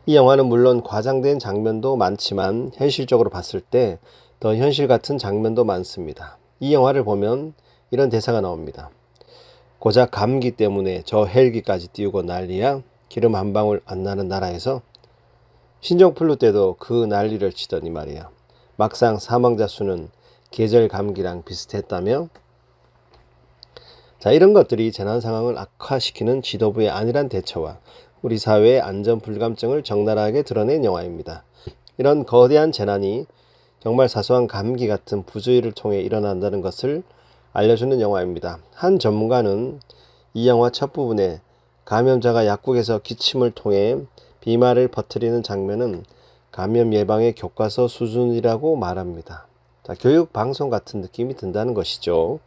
이 영화는 물론 과장된 장면도 많지만 현실적으로 봤을 때 더 현실 같은 장면도 많습니다. 이 영화를 보면 이런 대사가 나옵니다. 고작 감기 때문에 저 헬기까지 띄우고 난리야? 기름 한 방울 안 나는 나라에서? 신종플루 때도 그 난리를 치더니 말이야. 막상 사망자 수는 계절 감기랑 비슷했다며? 자, 이런 것들이 재난 상황을 악화시키는 지도부의 안일한 대처와 우리 사회의 안전 불감증을 적나라하게 드러낸 영화입니다. 이런 거대한 재난이 정말 사소한 감기 같은 부주의를 통해 일어난다는 것을 알려주는 영화입니다. 한 전문가는 이 영화 첫 부분에 감염자가 약국에서 기침을 통해 비말을 퍼뜨리는 장면은 감염 예방의 교과서 수준이라고 말합니다. 자, 교육 방송 같은 느낌이 든다는 것이죠.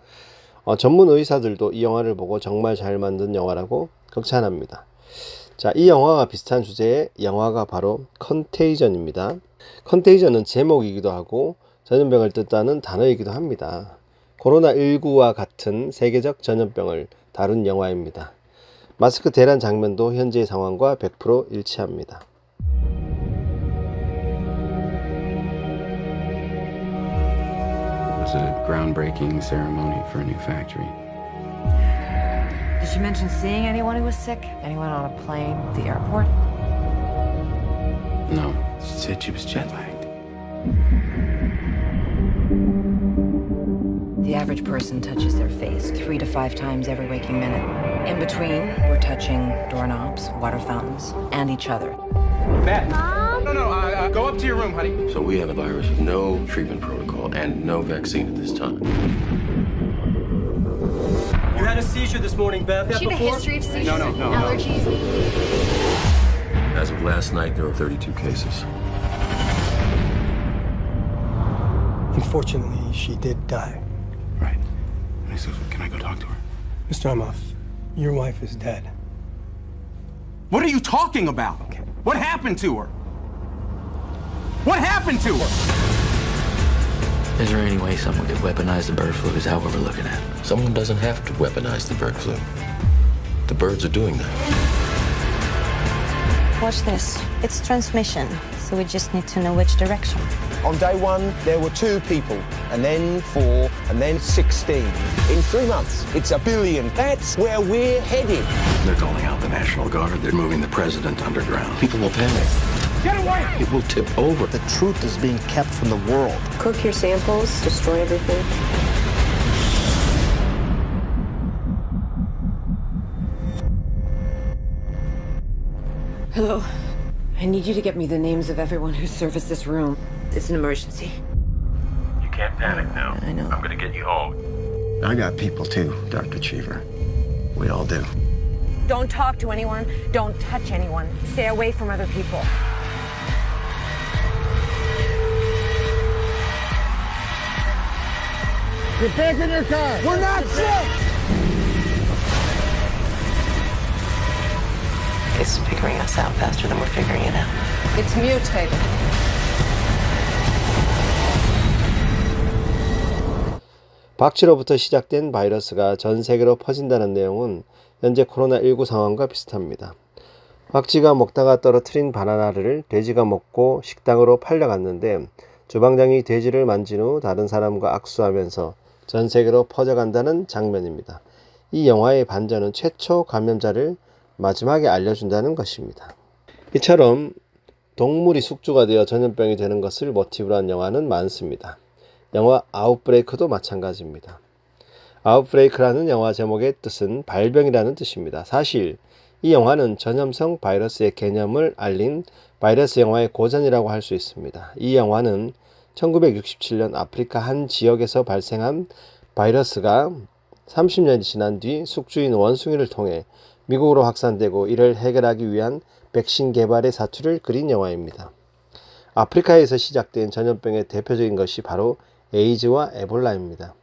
전문 의사들도 이 영화를 보고 정말 잘 만든 영화라고 극찬합니다. 자, 이 영화와 비슷한 주제의 영화가 바로 컨테이전입니다. 컨테이전은 제목이기도 하고 전염병을 뜻하는 단어이기도 합니다. 코로나19와 같은 세계적 전염병을 다룬 영화입니다. 마스크 대란 장면도 현재의 상황과 100% 일치합니다. It was a groundbreaking ceremony for a new factory. Did she mention seeing anyone who was sick? Anyone on a plane, the airport? No, she said she was jet lagged. The average person touches their face 3 to 5 times every waking minute. In between, we're touching doorknobs, water fountains, and each other. Beth. Mom? No, go up to your room, honey. So we have a virus with no treatment protocol and no vaccine at this time. You had a seizure this morning, Beth. She had a history of seizures No. allergies. As of last night, there were 32 cases. Unfortunately, she did die. Right. And he says, well, can I go talk to her? Mr. Amoff, your wife is dead. What are you talking about? Okay. What happened to her? What happened to her? Is there any way someone could weaponize the bird flu? Is that what we're looking at? Someone doesn't have to weaponize the bird flu. The birds are doing that. Watch this. It's transmission, so we just need to know which direction. On day one, there were 2 people, and then 4, and then 16. In 3 months, it's 1 billion. That's where we're headed. They're calling out the National Guard. They're moving the president underground. People will panic. Get away! It will tip over. The truth is being kept from the world. Cook your samples, destroy everything. Hello. I need you to get me the names of everyone who serviced this room. It's an emergency. You can't panic now. I know. I'm going to get you home. I got people too, Dr. Cheever. We all do. Don't talk to anyone. Don't touch anyone. Stay away from other people. Get back in your car! We're not sick! It's figuring us out faster than we're figuring it out. It's mutated. 박쥐로부터 시작된 바이러스가 전 세계로 퍼진다는 내용은 현재 코로나19 상황과 비슷합니다. 박쥐가 먹다가 떨어뜨린 바나나를 돼지가 먹고 식당으로 팔려갔는데 주방장이 돼지를 만진 후 다른 사람과 악수하면서 전 세계로 퍼져간다는 장면입니다. 이 영화의 반전은 최초 감염자를 마지막에 알려준다는 것입니다. 이처럼 동물이 숙주가 되어 전염병이 되는 것을 모티브로 한 영화는 많습니다. 영화 아웃브레이크도 마찬가지입니다. 아웃브레이크라는 영화 제목의 뜻은 발병이라는 뜻입니다. 사실 이 영화는 전염성 바이러스의 개념을 알린 바이러스 영화의 고전이라고 할 수 있습니다. 이 영화는 1967년 아프리카 한 지역에서 발생한 바이러스가 30년이 지난 뒤 숙주인 원숭이를 통해 미국으로 확산되고 이를 해결하기 위한 백신 개발의 사투를 그린 영화입니다. 아프리카에서 시작된 전염병의 대표적인 것이 바로 에이즈와 에볼라입니다.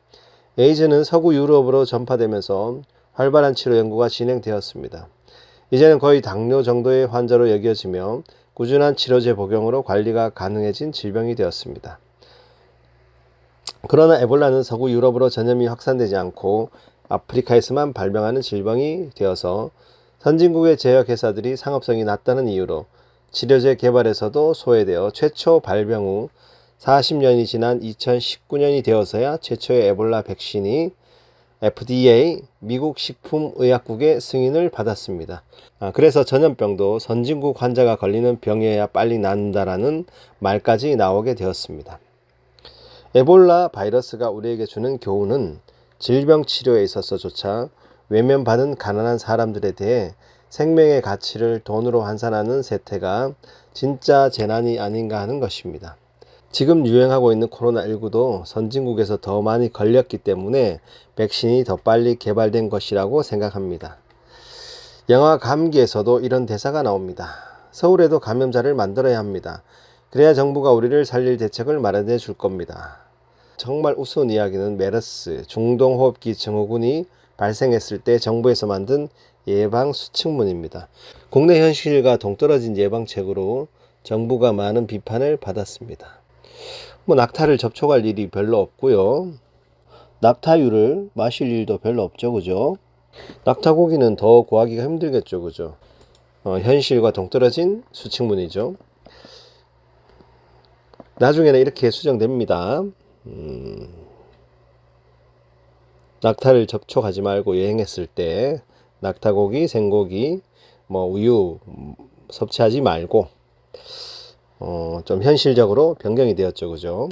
에이즈는 서구 유럽으로 전파되면서 활발한 치료 연구가 진행되었습니다. 이제는 거의 당뇨 정도의 환자로 여겨지며 꾸준한 치료제 복용으로 관리가 가능해진 질병이 되었습니다. 그러나 에볼라는 서구 유럽으로 전염이 확산되지 않고 아프리카에서만 발병하는 질병이 되어서 선진국의 제약회사들이 상업성이 낮다는 이유로 치료제 개발에서도 소외되어 최초 발병 후 40년이 지난 2019년이 되어서야 최초의 에볼라 백신이 FDA 미국 식품의약국의 승인을 받았습니다. 그래서 전염병도 선진국 환자가 걸리는 병이어야 빨리 낫는다라는 말까지 나오게 되었습니다. 에볼라 바이러스가 우리에게 주는 교훈은 질병 치료에 있어서조차 외면받은 가난한 사람들에 대해 생명의 가치를 돈으로 환산하는 세태가 진짜 재난이 아닌가 하는 것입니다. 지금 유행하고 있는 코로나19도 선진국에서 더 많이 걸렸기 때문에 백신이 더 빨리 개발된 것이라고 생각합니다. 영화 감기에서도 이런 대사가 나옵니다. 서울에도 감염자를 만들어야 합니다. 그래야 정부가 우리를 살릴 대책을 마련해 줄 겁니다. 정말 우스운 이야기는 메르스 중동호흡기 증후군이 발생했을 때 정부에서 만든 예방 수칙문입니다. 국내 현실과 동떨어진 예방책으로 정부가 많은 비판을 받았습니다. 낙타를 접촉할 일이 별로 없고요. 낙타유를 마실 일도 별로 없죠, 그죠? 낙타고기는 더 구하기가 힘들겠죠, 그죠? 현실과 동떨어진 수칙문이죠. 나중에는 이렇게 수정됩니다. 낙타를 접촉하지 말고 여행했을 때 낙타고기, 생고기, 우유 섭취하지 말고 좀 현실적으로 변경이 되었죠, 그죠?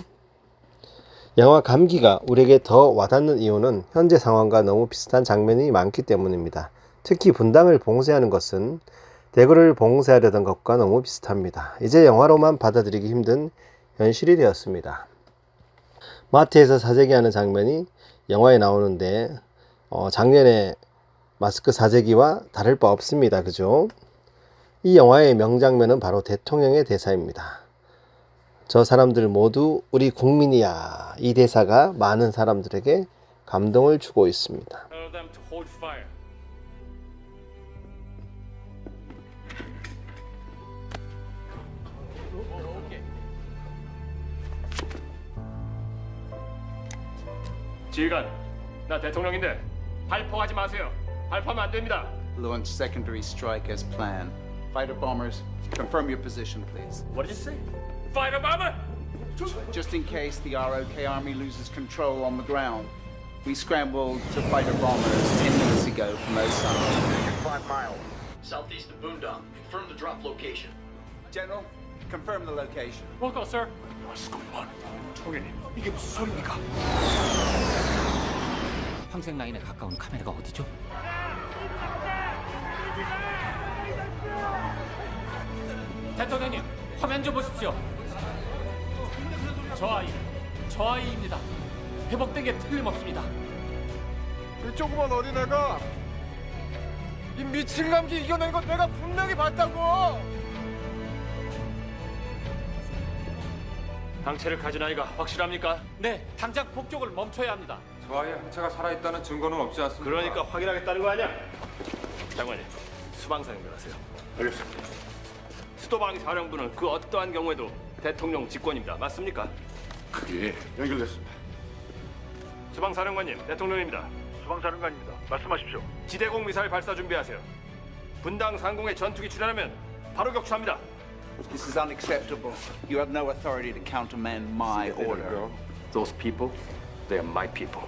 영화 감기가 우리에게 더 와닿는 이유는 현재 상황과 너무 비슷한 장면이 많기 때문입니다. 특히 분당을 봉쇄하는 것은 대구를 봉쇄하려던 것과 너무 비슷합니다. 이제 영화로만 받아들이기 힘든 현실이 되었습니다. 마트에서 사재기하는 장면이 영화에 나오는데 작년에 마스크 사재기와 다를 바 없습니다, 그죠? 이 영화의 명장면은 바로 대통령의 대사입니다. 저 사람들 모두 우리 국민이야. 이 대사가 많은 사람들에게 감동을 주고 있습니다. 지휘관, 나 대통령인데 발포하지 마세요. 발포하면 안 됩니다. Launch secondary strike as planned. Fighter bombers, confirm your position, please. What did you say? Fighter bomber? Just in case the ROK army loses control on the ground. We scrambled to fighter bombers 10 minutes ago from those sides. 5 miles, southeast of Boondock. Confirm the drop location. General, confirm the location. We'll go, sir. What's going on? 총회님, 이게 무슨 소리입니까? 황색 라인에 가까운 카메라가 어디죠? 대통령님, 화면 좀 보십시오. 저 아이입니다. 회복된 게 틀림없습니다. 이 조그만 어린애가 이 미친 감기 이겨낸 건 내가 분명히 봤다고. 항체를 가진 아이가 확실합니까? 네, 당장 폭격을 멈춰야 합니다. 저 아이의 항체가 살아있다는 증거는 없지 않습니까? 그러니까 확인하겠다는 거 아니야? 장관님, 수방사령관 하세요. 알겠습니다. 수도방 사령부는 그 어떠한 경우에도 대통령 직권입니다. 맞습니까? 그게 연결됐습니다. 수방사령관님, 대통령입니다. 수방사령관입니다. 말씀하십시오. 지대공 미사일 발사 준비하세요. 분당 상공에 전투기 출현하면 바로 격추합니다. This is unacceptable. You have no authority to countermand my order. Those people, they are my people.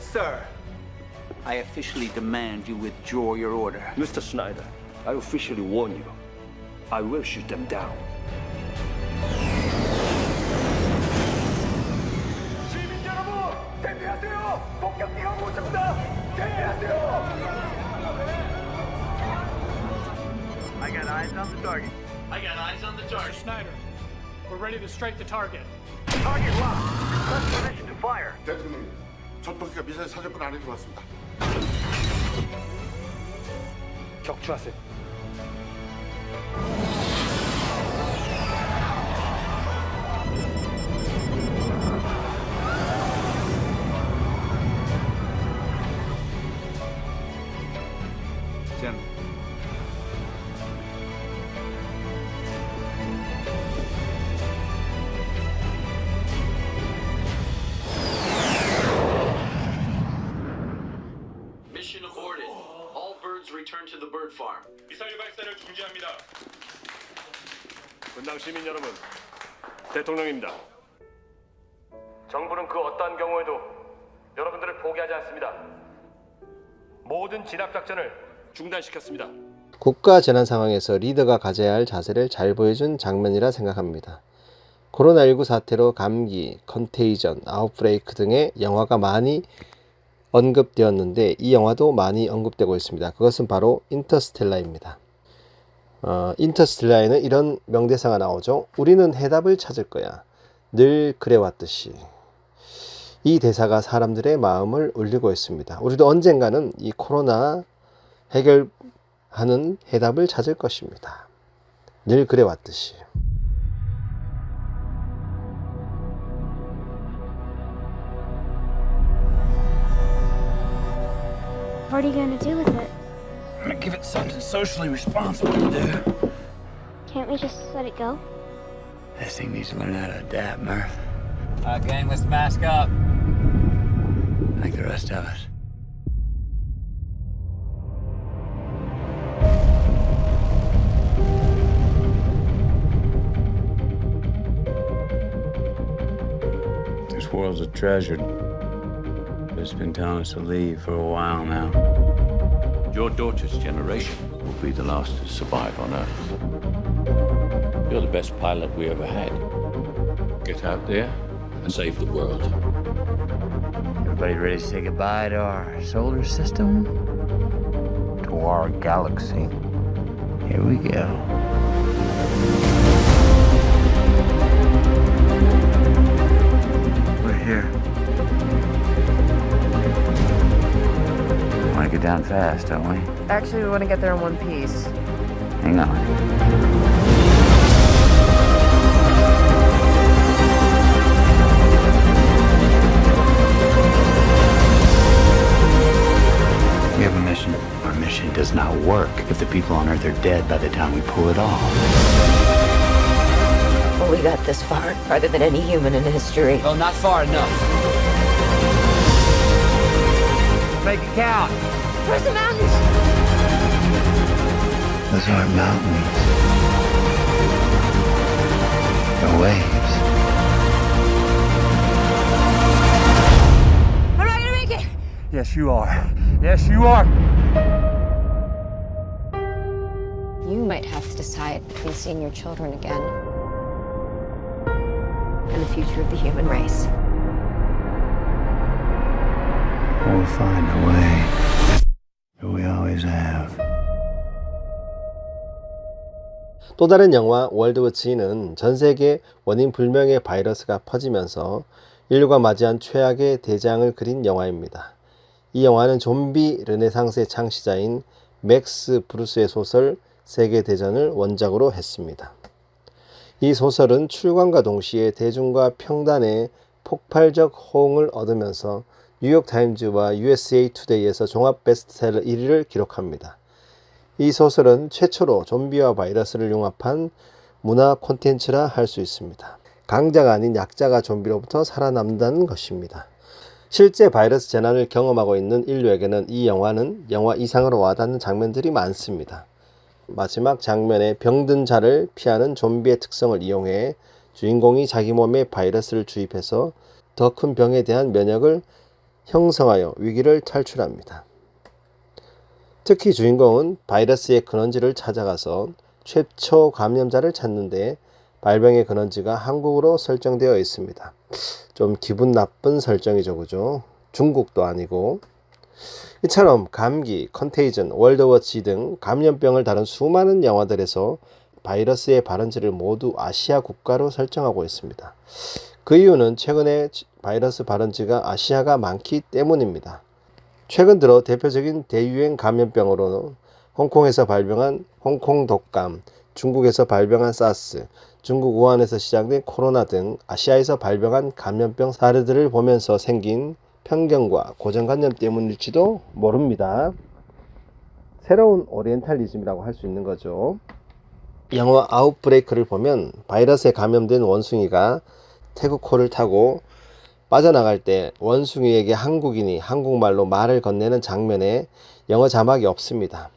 Sir, I officially demand you withdraw your order. Mr. Snyder, I officially warn you. I will shoot them down. 시민 여러분, 대피하세요! 폭격기가 오고 있습니다! 대피하세요! I got eyes on the target. I got eyes on the target. Mr. Snyder, we're ready to strike the target. Target locked. Request permission to fire. 대통령님, 전투기가 미사일 사정권 안에 들어왔습니다. 격추하세요. General. Mission aborted. All birds return to to the bird farm. 미사일 발사를 중지합니다. 분당 시민 여러분, 대통령입니다. 정부는 그 어떠한 경우에도 여러분들을 포기하지 않습니다. 모든 진압 작전을 중단시켰습니다. 국가 재난 상황에서 리더가 가져야 할 자세를 잘 보여준 장면이라 생각합니다. 코로나19 사태로 감기, 컨테이전, 아웃브레이크 등의 영화가 많이 언급되었는데 이 영화도 많이 언급되고 있습니다. 그것은 바로 인터스텔라입니다. 인터스텔라에는 이런 명대사가 나오죠. 우리는 해답을 찾을 거야. 늘 그래왔듯이. 이 대사가 사람들의 마음을 울리고 있습니다. 우리도 언젠가는 이 코로나 해결하는 해답을 찾을 것입니다. 늘 그래왔듯이. What are you going to do with it? I'm gonna give it something socially responsible to do. Can't we just let it go? This thing needs to learn how to adapt, Murph. Gang, let's mask up. Like the rest of us. This world's a treasure. It's been telling us to leave for a while now. Your daughter's generation will be the last to survive on Earth. You're the best pilot we ever had. Get out there and save the world. Everybody ready to say goodbye to our solar system? To our galaxy. Here we go. We're here. Want to get down fast, don't we? Actually, we want to get there in one piece. Hang on. We have a mission. Our mission does not work if the people on Earth are dead by the time we pull it off. Well, we got this far, farther than any human in history. Well, not far enough. Make it count. Where's the mountains? Those aren't mountains. They're waves. I'm not going to make it! Yes, you are. Yes, you are. You might have to decide between seeing your children again And the future of the human race. We'll find a way. We always have. 또 다른 영화 월드워 Z는 전 세계 원인 불명의 바이러스가 퍼지면서 인류가 맞이한 최악의 대장을 그린 영화입니다. 이 영화는 좀비 르네상스의 창시자인 맥스 브루스의 소설 세계대전을 원작으로 했습니다. 이 소설은 출간과 동시에 대중과 평단의 폭발적 호응을 얻으면서 뉴욕타임즈와 USA 투데이에서 종합 베스트셀러 1위를 기록합니다. 이 소설은 최초로 좀비와 바이러스를 융합한 문화 콘텐츠라 할 수 있습니다. 강자가 아닌 약자가 좀비로부터 살아남는다는 것입니다. 실제 바이러스 재난을 경험하고 있는 인류에게는 이 영화는 영화 이상으로 와닿는 장면들이 많습니다. 마지막 장면에 병든 자를 피하는 좀비의 특성을 이용해 주인공이 자기 몸에 바이러스를 주입해서 더 큰 병에 대한 면역을 형성하여 위기를 탈출합니다. 특히 주인공은 바이러스의 근원지를 찾아가서 최초 감염자를 찾는데 발병의 근원지가 한국으로 설정되어 있습니다. 좀 기분 나쁜 설정이죠, 그죠? 중국도 아니고. 이처럼 감기, 컨테이전, 월드워 Z 등 감염병을 다룬 수많은 영화들에서 바이러스의 발원지를 모두 아시아 국가로 설정하고 있습니다. 그 이유는 최근에 바이러스 발원지가 아시아가 많기 때문입니다. 최근 들어 대표적인 대유행 감염병으로는 홍콩에서 발병한 홍콩 독감, 중국에서 발병한 사스, 중국 우한에서 시작된 코로나 등 아시아에서 발병한 감염병 사례들을 보면서 생긴 편견과 고정관념 때문일지도 모릅니다. 새로운 오리엔탈리즘이라고 할 수 있는 거죠. 영화 아웃브레이크를 보면 바이러스에 감염된 원숭이가 태국호를 타고 빠져나갈 때 원숭이에게 한국인이 한국말로 말을 건네는 장면에 영어 자막이 없습니다.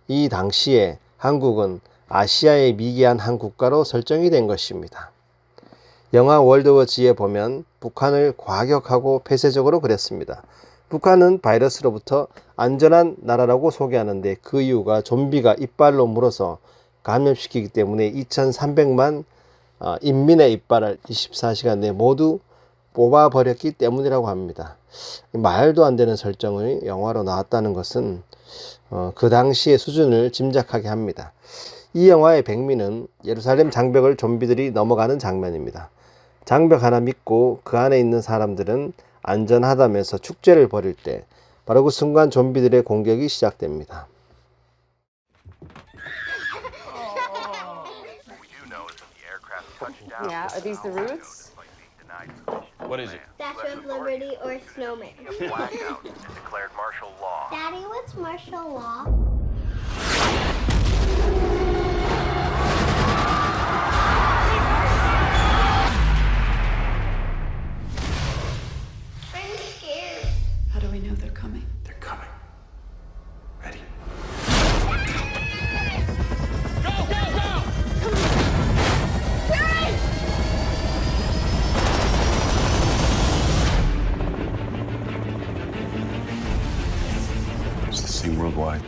이 당시에 한국은 아시아의 미개한 한 국가로 설정이 된 것입니다. 영화 월드워 Z에 보면 북한을 과격하고 폐쇄적으로 그렸습니다. 북한은 바이러스로부터 안전한 나라라고 소개하는데 그 이유가 좀비가 이빨로 물어서 감염시키기 때문에 2300만 인민의 이빨을 24시간 내에 모두 뽑아버렸기 때문이라고 합니다. 말도 안 되는 설정이 영화로 나왔다는 것은 그 당시의 수준을 짐작하게 합니다. 이 영화의 백미는 예루살렘 장벽을 좀비들이 넘어가는 장면입니다. 장벽 하나 믿고 그 안에 있는 사람들은 안전하다면서 축제를 벌일 때 바로 그 순간 좀비들의 공격이 시작됩니다. Yeah, are these the routes? What is it? Statue of Liberty or snowman? Blackout. Declared martial law. Daddy, what's martial law? I'm scared. How do we know they're coming? They're coming. Ready? It's the same worldwide.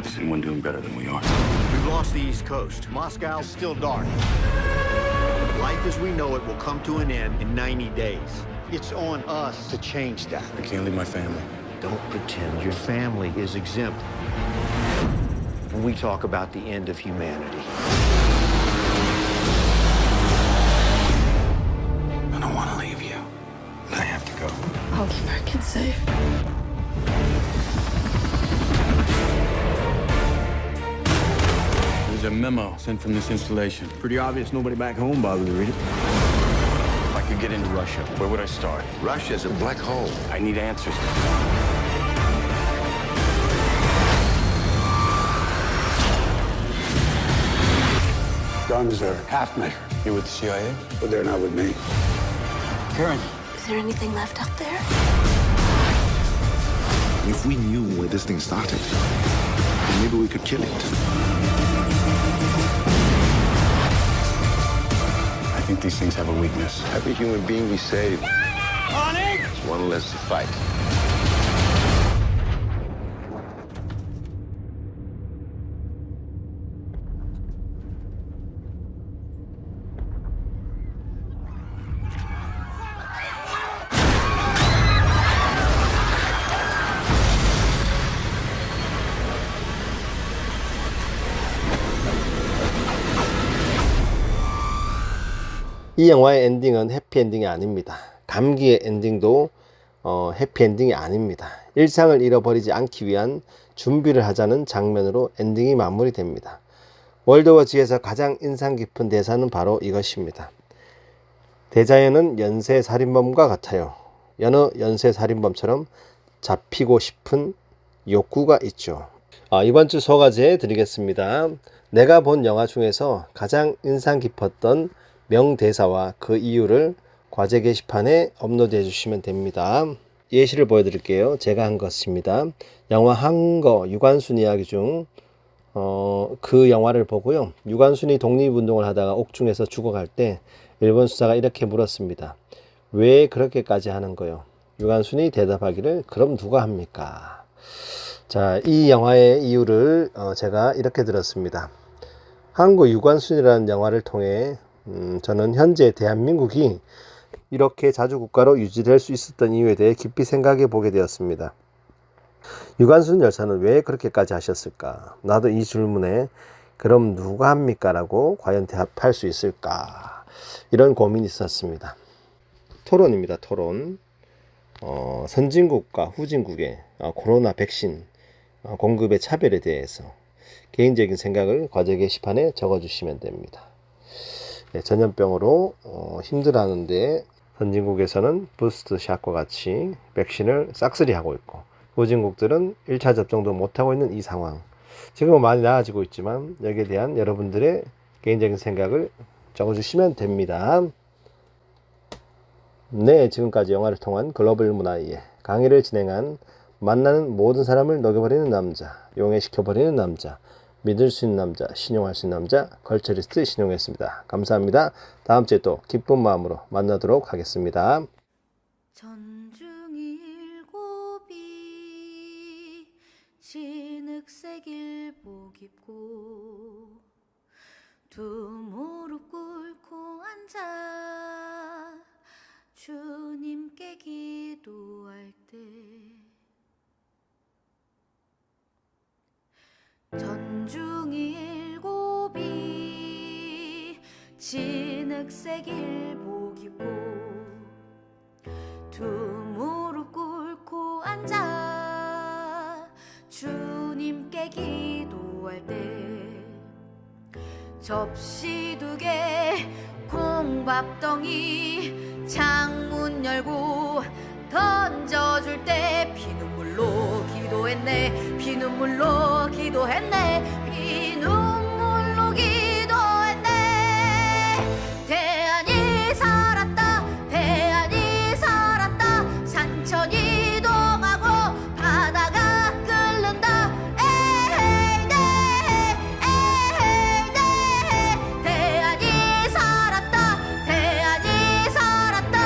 Is anyone doing better than we are? We've lost the East Coast. Moscow's still dark. Life as we know it will come to an end in 90 days. It's on us to change that. I can't leave my family. Don't pretend your family is exempt when we talk about the end of humanity. I don't want to leave you, but I have to go. I'll keep our kids safe. There's a memo sent from this installation. Pretty obvious nobody back home bothered to read it. If I could get into Russia, where would I start? Russia's a black hole. I need answers. Guns are half measure. You with the CIA? But they're not with me. Karen, Is there anything left out there? If we knew where this thing started, maybe we could kill it. I think these things have a weakness. Every human being we save is one less to fight. 이 영화의 엔딩은 해피엔딩이 아닙니다. 감기의 엔딩도 해피엔딩이 아닙니다. 일상을 잃어버리지 않기 위한 준비를 하자는 장면으로 엔딩이 마무리됩니다. 월드워 Z에서 가장 인상 깊은 대사는 바로 이것입니다. 대자연은 연쇄살인범과 같아요. 여느 연쇄살인범처럼 잡히고 싶은 욕구가 있죠. 이번 주 소가제 드리겠습니다. 내가 본 영화 중에서 가장 인상 깊었던 명대사와 그 이유를 과제 게시판에 업로드해 주시면 됩니다. 예시를 보여드릴게요. 제가 한 것입니다. 영화 한거 유관순 이야기 중 그 영화를 보고요. 유관순이 독립운동을 하다가 옥중에서 죽어갈 때 일본 수사가 이렇게 물었습니다. 왜 그렇게까지 하는 거요? 유관순이 대답하기를 그럼 누가 합니까? 자, 이 영화의 이유를 제가 이렇게 들었습니다. 한국 유관순이라는 영화를 통해 저는 현재 대한민국이 이렇게 자주국가로 유지될 수 있었던 이유에 대해 깊이 생각해 보게 되었습니다. 유관순 열사는 왜 그렇게까지 하셨을까? 나도 이 질문에 그럼 누가 합니까? 라고 과연 대답할 수 있을까? 이런 고민이 있었습니다. 토론입니다. 토론. 선진국과 후진국의 코로나 백신 공급의 차별에 대해서 개인적인 생각을 과제 게시판에 적어주시면 됩니다. 전염병으로 힘들어하는데 선진국에서는 부스트샷과 같이 백신을 싹쓸이 하고 있고 후진국들은 1차 접종도 못하고 있는 이 상황. 지금은 많이 나아지고 있지만 여기에 대한 여러분들의 개인적인 생각을 적어주시면 됩니다. 네, 지금까지 영화를 통한 글로벌 문화의 강의를 진행한 만나는 모든 사람을 녹여버리는 남자, 용해시켜버리는 남자, 믿을 수 있는 남자, 신용할 수 있는 남자, 걸처리스트 신용했습니다. 감사합니다. 다음 주에 또 기쁜 마음으로 만나도록 하겠습니다. 전중일곱이 진흙색 일복 입고 두 무릎 꿇고 앉아 주님께 기도할 때 전중일곱이 진흙색 일복 입고 두 무릎 꿇고 앉아 주님께 기도할 때 접시 2개 콩밥덩이 창문 열고 던져줄 때 피눈물로 기도했네 피눈물로 기도했네 피눈물로 기도했네 대안이 살았다 대안이 살았다 산천 이동하고 바다가 끓는다 에헤이 에헤이 대안이 살았다 대안이 살았다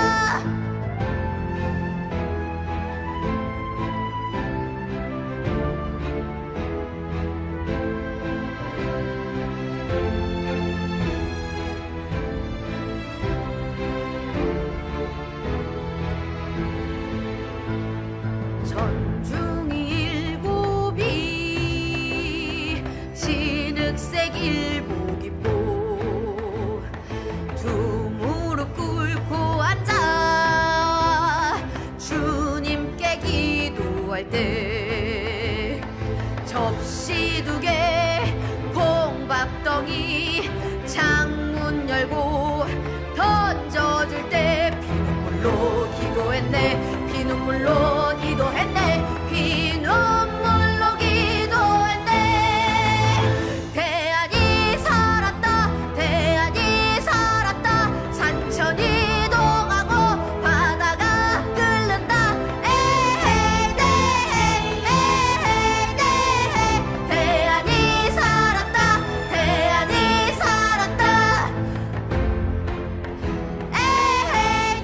전중일곱이 진흙색 일복 입고 두 무릎 꿇고 앉아 주님께 기도할 때 접시 2개 콩밥덩이 창문 열고 던져줄 때 피눈물로 기도했네 피눈물로 기도했네 피눈물로 기도했네 대안이 살았다 대안이 살았다 산천 이동하고 바다가 끓는다 에헤이 에헤이 대안이 살았다 대안이 살았다 에헤이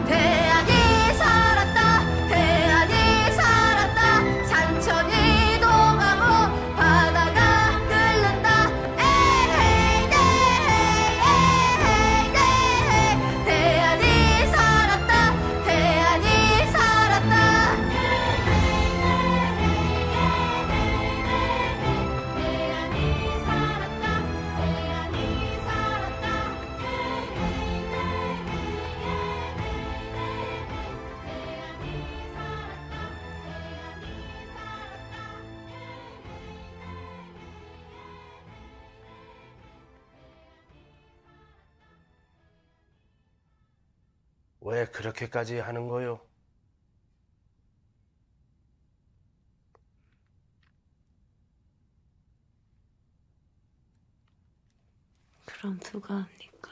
대안이 살았다 대안이 살았다 산천 이동하고 바다가 끓는다 에헤이 대안이 살았다 대안이 살았다 왜 그렇게까지 하는 거요? 그럼 누가 합니까?